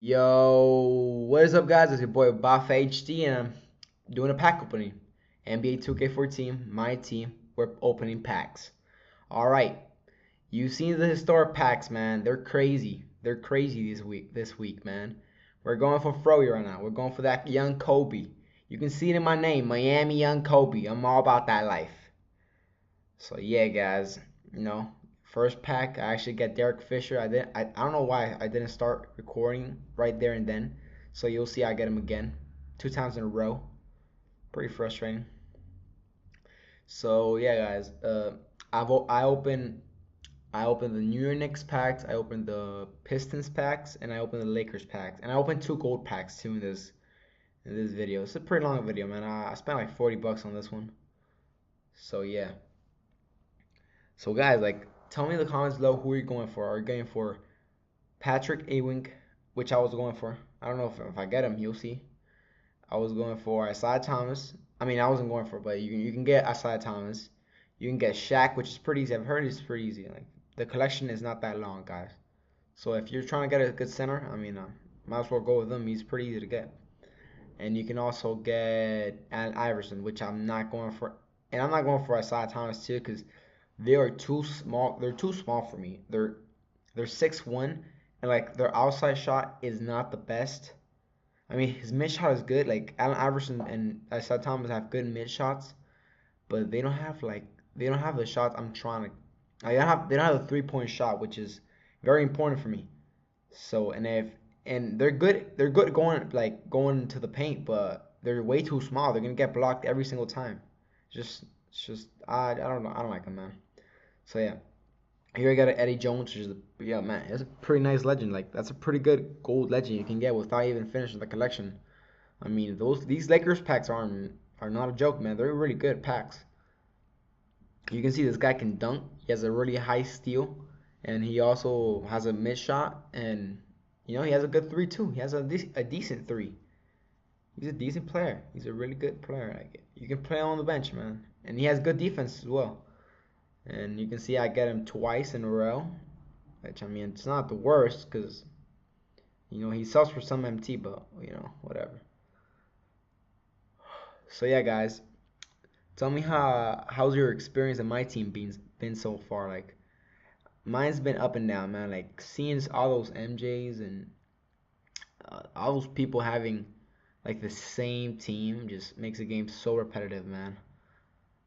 Yo, what is up, guys? It's your boy Buff HD, and I'm doing a pack opening. NBA 2K14, my team. We're opening packs. All right, you've seen the historic packs, man. They're crazy. They're crazy this week. Man. We're going for Froyo right now. We're going for that young Kobe. You can see it in my name, Miami Young Kobe. I'm all about that life. So yeah, guys, you know, first pack I actually get Derek Fisher. I don't know why I didn't start recording right there and then. So you'll see I get him again, 2 times in a row. Pretty frustrating. So yeah, guys, I opened the New York Knicks packs, I opened the Pistons packs, and I opened the Lakers packs, and I opened two gold packs too in this video. It's a pretty long video, man. I spent like 40 bucks on this one. So yeah. So guys, like, tell me in the comments below who you're going for. Are you going for Patrick Ewing, which I was going for? I don't know if I get him, you'll see. I was going for Isaiah Thomas. I mean, I wasn't going for, but you can get Isaiah Thomas. You can get Shaq, which is pretty easy. I've heard it's pretty easy. Like, the collection is not that long, guys. So if you're trying to get a good center, I mean, might as well go with him. He's pretty easy to get. And you can also get Allen Iverson, which I'm not going for. And I'm not going for Isaiah Thomas too, because they are too small. They're too small for me. They're 6'1", and like their outside shot is not the best. I mean, his mid shot is good. Like Allen Iverson and Isaiah Thomas have good mid shots, but they don't have the shots I'm trying to. They don't have a 3-point shot, which is very important for me. So and they're good going to the paint, but they're way too small. They're gonna get blocked every single time. It's just I don't know. I don't like them, man. So yeah, here I got an Eddie Jones, which is yeah, man, it's a pretty nice legend. Like, that's a pretty good gold legend you can get without even finishing the collection. I mean, these Lakers packs are not a joke, man. They're really good packs. You can see this guy can dunk. He has a really high steal, and he also has a mid shot, and he has a good three too. He has a decent three. He's a decent player. He's a really good player. Like, you can play on the bench, man, and he has good defense as well. And you can see I get him twice in a row, which, I mean, it's not the worst because he sells for some MT, but whatever. So yeah, guys, tell me how's your experience in my team been so far. Like, mine's been up and down, man. Like, seeing all those MJs and all those people having like the same team just makes the game so repetitive, man.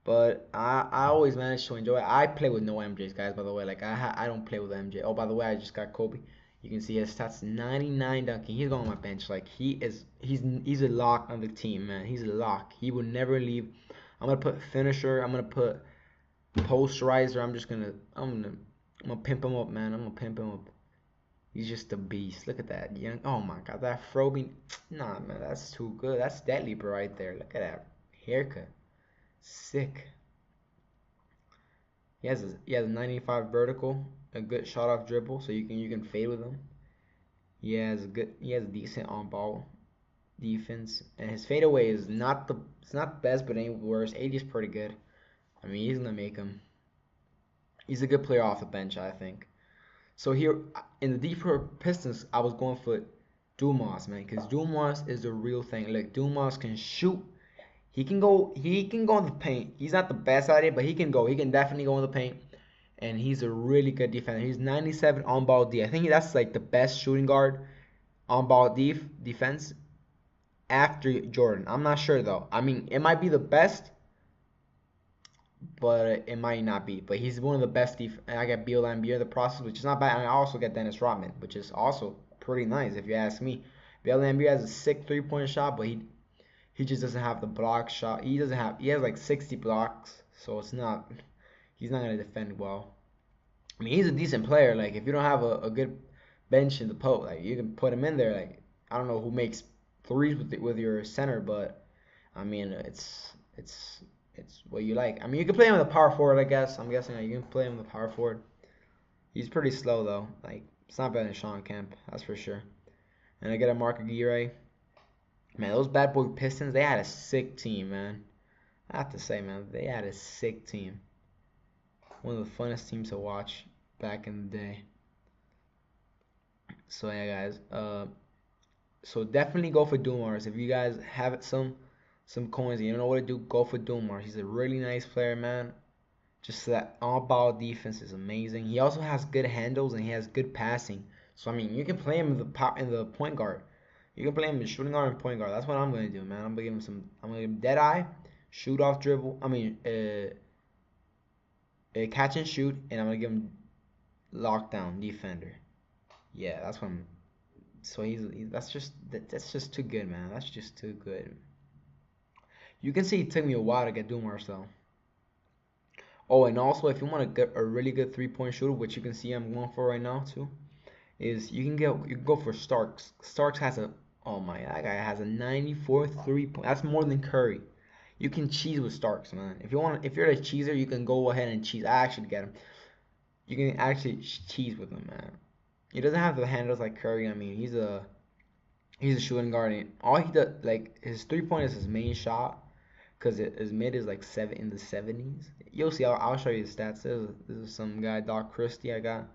But I always manage to enjoy it. I play with no MJs, guys, by the way. Like, I don't play with MJ. Oh, by the way, I just got Kobe. You can see his stats, 99 dunking. He's going on my bench. Like, he's a lock on the team, man. He's a lock. He will never leave. I'm gonna put finisher. I'm gonna put posterizer. I'm gonna pimp him up, man. I'm gonna pimp him up. He's just a beast. Look at that young. Oh my God, that Froby. Nah, man, that's too good. That's deadly, bro, right there. Look at that haircut. Sick. He has a 95 vertical, a good shot off dribble, so you can fade with him. He has a decent on ball defense, and his fadeaway is not the it's not the best, but it ain't worse. 80 is pretty good. I mean, he's gonna make him. He's a good player off the bench, I think. So here in the Detroit Pistons, I was going for Dumas, man, because Dumas is the real thing. Like, Dumas can shoot. He can go in the paint. He's not the best at it, but he can go. He can definitely go in the paint. And he's a really good defender. He's 97 on ball D. I think that's like the best shooting guard on ball defense after Jordan. I'm not sure though. I mean, it might be the best, but it might not be. But he's one of the best and I get Beal and Beer in the process, which is not bad. And I also get Dennis Rodman, which is also pretty nice if you ask me. Beal and Beer has a sick 3-point shot, but he just doesn't have the block shot. He has like 60 blocks, so he's not gonna defend well. I mean, he's a decent player. Like, if you don't have a good bench in the post, like, you can put him in there. Like, I don't know who makes threes with your center, but I mean, it's what you like. I mean, you can play him with a power forward, I guess. I'm guessing you can play him with a power forward. He's pretty slow though. Like, it's not better than Sean Kemp, that's for sure. And I get a Mark Aguirre. Man, those bad boy Pistons, they had a sick team, man. I have to say, man, they had a sick team. One of the funnest teams to watch back in the day. So yeah, guys. So definitely go for Dumars. If you guys have some coins and you don't know what to do, go for Dumars. He's a really nice player, man. Just that all-ball defense is amazing. He also has good handles and he has good passing. So I mean, you can play him in the point guard. You can play him in shooting guard and point guard. That's what I'm gonna do, man. I'm gonna give him some. I'm gonna give him dead eye, shoot off dribble. I mean, catch and shoot, and I'm gonna give him lockdown defender. Yeah, that's what I'm. So that's just too good, man. That's just too good. You can see it took me a while to get Dumars though. Oh, and also if you want to get a really good three-point shooter, which you can see I'm going for right now too, is you can go for Starks. Starks has a oh my that guy has a 94 3-point. That's more than Curry. You can cheese with Starks, man. If you're a cheeser, you can go ahead and cheese. I actually get him. You can actually cheese with him, man. He doesn't have the handles like Curry. I mean, he's a shooting guard. And all he does, like his 3-point is his main shot, cause his mid is like in the 70s. You'll see. I'll show you the stats. This is some guy Doc Christie I got.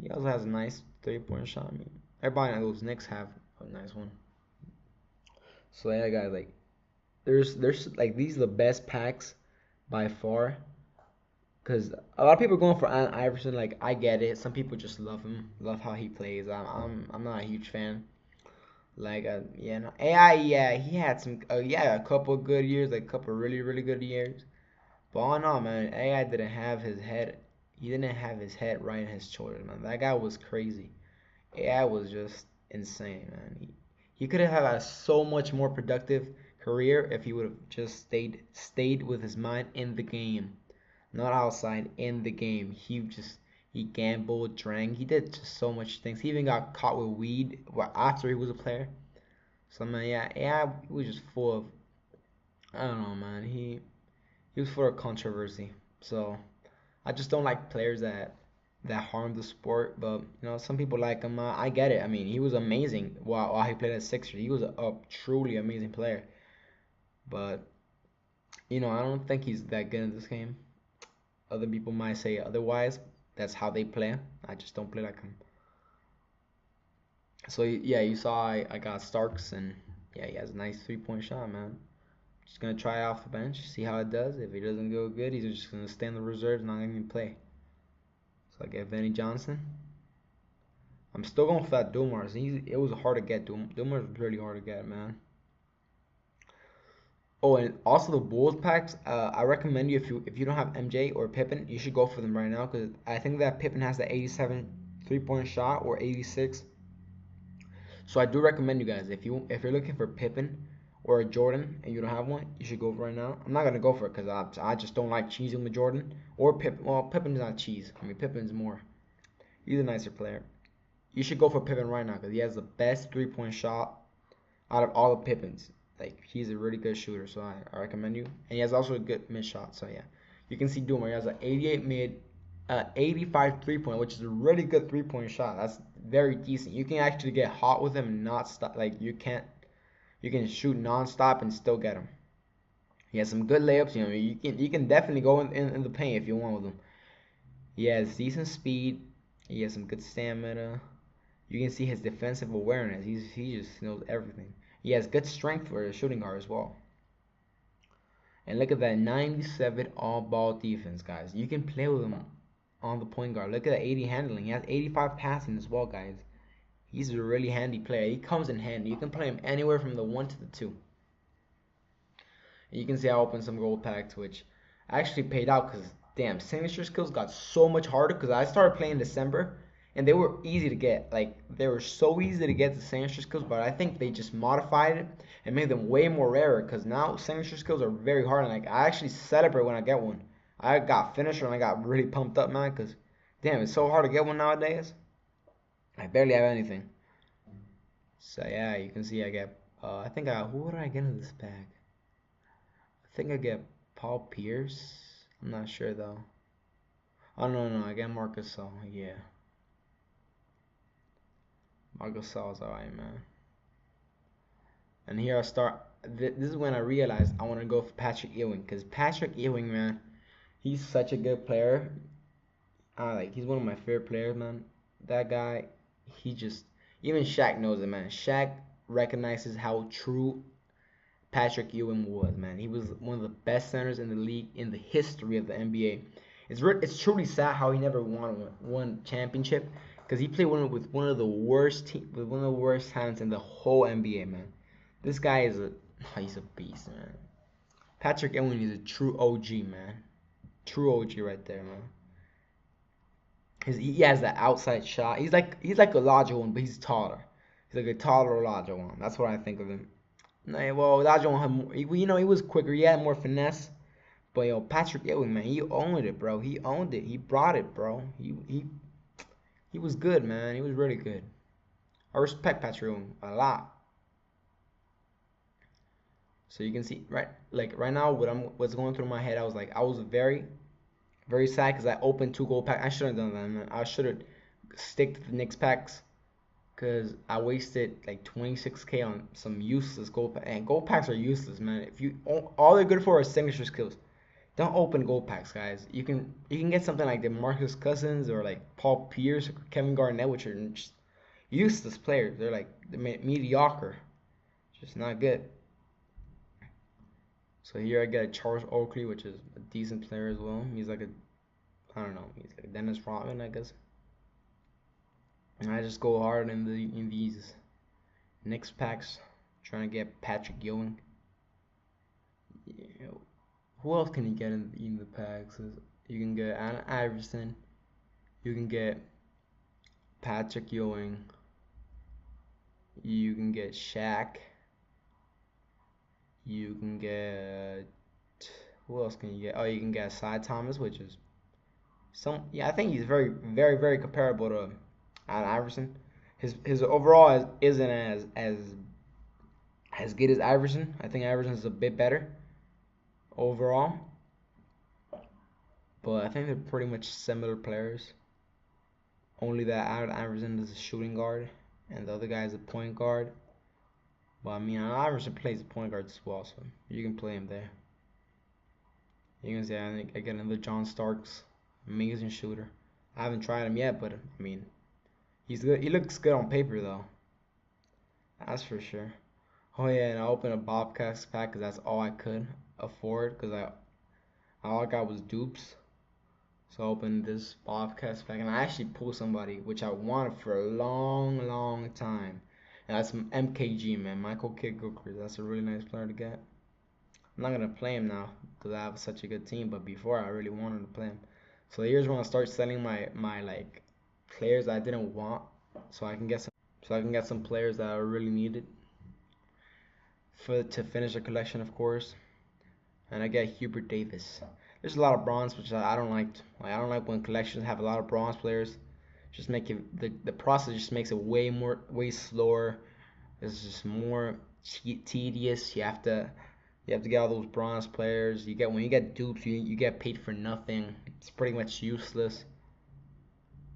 He also has a nice 3-point shot. I mean, everybody in those Knicks have a nice one. So yeah, guys, like there's like these are the best packs by far. Cause a lot of people are going for Allen Iverson. Like I get it. Some people just love him, love how he plays. I'm not a huge fan. Like yeah, no. AI, yeah, he had some yeah, a couple of good years, like a couple of really good years. But all in all, man, AI didn't have his head. He didn't have his head right in his shoulders, man. That guy was crazy. AI was just insane, man. He could have had a so much more productive career if he would have just stayed with his mind in the game, not outside in the game. He gambled, drank. He did just so much things. He even got caught with weed after he was a player. So man, yeah, he was just full of I don't know, man. He was full of controversy. So I just don't like players that harm the sport. But you know, some people like him. I get it. I mean, he was amazing while he played at Sixers. He was a truly amazing player. But you know, I don't think he's that good in this game. Other people might say otherwise. That's how they play. I just don't play like him. So yeah, you saw I got Starks and yeah, he has a nice 3-point shot, man. Just gonna try it off the bench, see how it does. If it doesn't go good, he's just gonna stay in the reserves, not gonna even play. So I get Vinny Johnson. I'm still going for that Dumars. It was hard to get. Dumars was really hard to get, man. Oh, and also the Bulls packs. I recommend you if you don't have MJ or Pippen, you should go for them right now because I think that Pippen has the 87 3-point shot or 86. So I do recommend you guys if you're looking for Pippen or a Jordan and you don't have one, you should go for right now. I'm not gonna go for it because I just don't like cheesing with Jordan or Pippen. Well, Pippen's not cheese. I mean Pippen's more. He's a nicer player. You should go for Pippen right now because he has the best 3-point shot out of all the Pippins. Like he's a really good shooter, so I recommend you. And he has also a good mid shot. So yeah, you can see Doomer. He has an 88 mid, 85 3-point, which is a really good 3-point shot. That's very decent. You can actually get hot with him and not stop. Like you can shoot non-stop and still get him. He has some good layups. You know, you can definitely go in the paint if you want with him. He has decent speed. He has some good stamina. You can see his defensive awareness. He just knows everything. He has good strength for a shooting guard as well. And look at that 97 all-ball defense, guys. You can play with him on the point guard. Look at that 80 handling. He has 85 passing as well, guys. He's a really handy player. He comes in handy. You can play him anywhere from the 1 to the 2. And you can see I opened some gold packs, which actually paid out because, damn, signature skills got so much harder because I started playing in December and they were easy to get. Like they were so easy to get the signature skills, but I think they just modified it and made them way more rarer because now signature skills are very hard. And like I actually celebrate when I get one. I got finisher and I got really pumped up, man, because damn, it's so hard to get one nowadays. I barely have anything. So yeah, you can see I get. I think who would I get in this pack? I think I get Paul Pierce. I'm not sure though. Oh no, I get Marcus Gasol. Yeah. Marcus Gasol's alright, man. And here I start. This is when I realized I want to go for Patrick Ewing, because Patrick Ewing, man, he's such a good player. He's one of my favorite players, man. That guy, he just even Shaq knows it, man. Shaq recognizes how true Patrick Ewing was, man. He was one of the best centers in the league in the history of the NBA. It's truly sad how he never won one championship because he played with one of the worst talents in the whole NBA, man. This guy is he's a beast, man. Patrick Ewing is a true OG, man. True OG right there, man. He has that outside shot. He's like Elijah one, but he's taller. He's like a taller Elijah one. That's what I think of him. No, well, Elijah one had more, he was quicker. He had more finesse. But yo, Patrick Ewing, man, he owned it, bro. He owned it. He brought it, bro. He was good, man. He was really good. I respect Patrick Ewing a lot. So you can see right now what's going through my head. I was very very sad because I opened 2 gold packs. I should have done that, man. I should have stick to the Knicks packs because I wasted like 26K on some useless gold packs. And gold packs are useless, man. If you all they're good for are signature skills. Don't open gold packs, guys. You can get something like DeMarcus Cousins or like Paul Pierce or Kevin Garnett, which are just useless players. They're like mediocre, just not good. So here I get Charles Oakley, which is a decent player as well. He's like I don't know, he's like Dennis Rodman, I guess. And I just go hard in these Knicks packs, trying to get Patrick Ewing. Yeah, who else can you get in the packs? You can get Allen Iverson. You can get Patrick Ewing. You can get Shaq. You can get who else can you get? Oh, you can get Cy Thomas, which is I think he's very very very comparable to Allen Iverson. His overall isn't as good as Iverson. I think Iverson is a bit better overall, but I think they're pretty much similar players. Only that Allen Iverson is a shooting guard, and the other guy is a point guard. But I mean, Iverson plays point guard as well, so you can play him there. You can see I think I get another John Starks, amazing shooter. I haven't tried him yet, but I mean, he's good. He looks good on paper though. That's for sure. Oh yeah, and I opened a Bobcats pack because that's all I could afford because all I got was dupes. So I opened this Bobcats pack and I actually pulled somebody which I wanted for a long, long time. And that's MKG, man, Michael Kidd Gilchrist. That's a really nice player to get. I'm not gonna play him now because I have such a good team, but before I really wanted to play him. So here's when I start selling my like players that I didn't want, so I can get some players that I really needed to finish a collection, of course. And I get Hubert Davis. There's a lot of bronze, which I don't like. Like I don't like when collections have a lot of bronze players. Just make it the process just makes it way slower. It's just more tedious. You have to get all those bronze players. When you get dupes, you get paid for nothing. It's pretty much useless.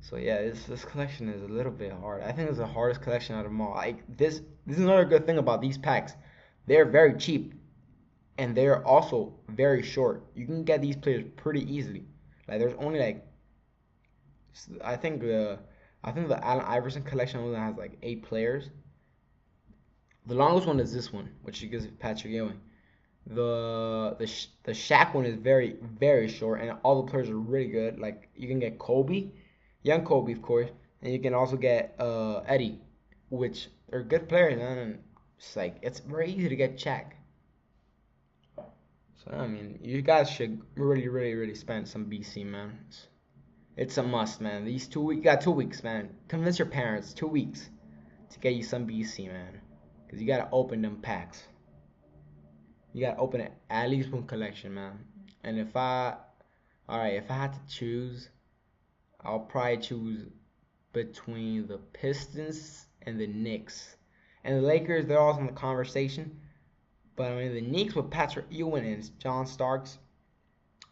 So yeah, this collection is a little bit hard. I think it's the hardest collection out of them all. This is another good thing about these packs. They're very cheap, and they're also very short. You can get these players pretty easily. Like there's only like I think the Allen Iverson collection only has like 8 players. The longest one is this one, which gives Patrick Ewing. The Shaq one is very very short, and all the players are really good. Like you can get Kobe, young Kobe of course, and you can also get Eddie, which are good players, man. And it's very easy to get Shaq. So I mean, you guys should really spend some BC, man. It's a must, man. You got 2 weeks, man. Convince your parents 2 weeks to get you some BC, man, because you gotta open them packs. You gotta open it at least one collection, man. And if I had to choose, I'll probably choose between the Pistons and the Knicks. And the Lakers, they're also in the conversation. But I mean, the Knicks with Patrick Ewing and John Starks,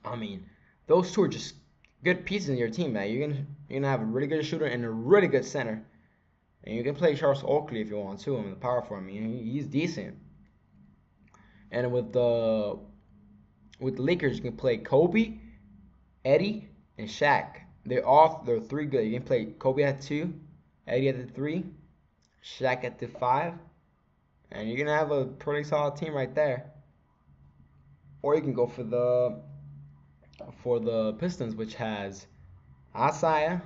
I mean, those two are just good pieces in your team, man. You're gonna have a really good shooter and a really good center. And you can play Charles Oakley if you want to. I mean, the power forward. I mean, he's decent. And with the Lakers, you can play Kobe, Eddie, and Shaq. They're 3 good. You can play Kobe at 2, Eddie at the 3, Shaq at the 5, and you're gonna have a pretty solid team right there. Or you can go for the Pistons, which has Asaya,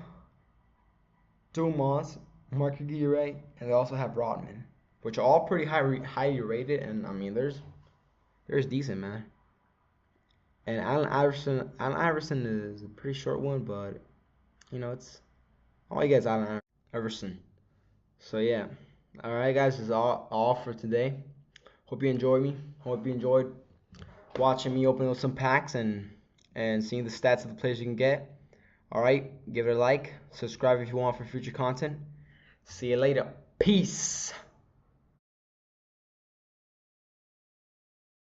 Dumas, Mark Aguirre, and they also have Rodman, which are all pretty highly rated. And I mean, there's decent, man. And Allen Iverson is a pretty short one, but it's all he gets Allen Iverson. So yeah, all right, guys, this is all for today. Hope you enjoyed me. Hope you enjoyed watching me open up some packs and seeing the stats of the players you can get. All right, give it a like, subscribe if you want for future content. See you later. Peace.